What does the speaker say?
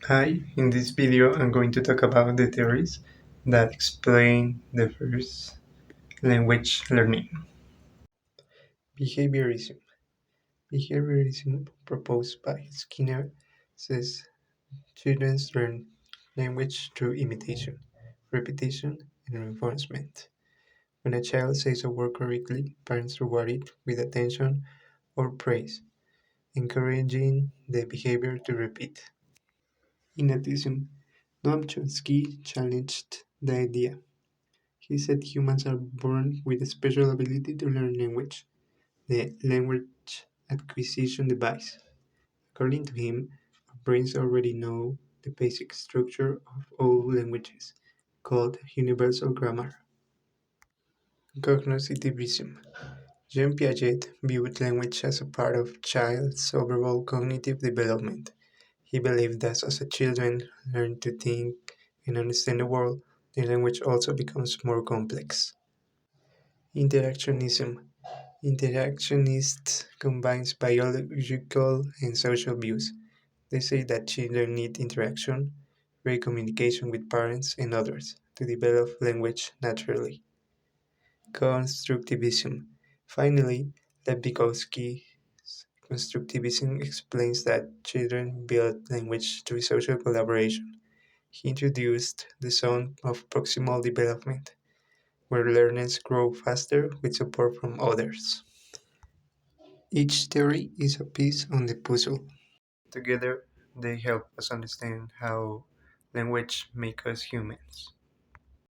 Hi, in this video I'm going to talk about the theories that explain the first language learning. Behaviorism. Behaviorism, proposed by Skinner, says children learn language through imitation, repetition, and reinforcement. When a child says a word correctly, parents reward it with attention or praise, encouraging the behavior to repeat. In addition, Noam Chomsky challenged the idea. He said humans are born with a special ability to learn language, the language acquisition device. According to him, our brains already know the basic structure of all languages, called universal grammar. Cognitivism. Jean Piaget viewed language as a part of child's overall cognitive development. He believed that as a children learn to think and understand the world, the language also becomes more complex. Interactionism. Interactionist combines biological and social views. They say that children need interaction, great communication with parents and others to develop language naturally. Constructivism. Finally, Lev Vygotsky's constructivism explains that children build language through social collaboration. He introduced the zone of proximal development, where learners grow faster with support from others. Each theory is a piece on the puzzle. Together, they help us understand how language makes us humans.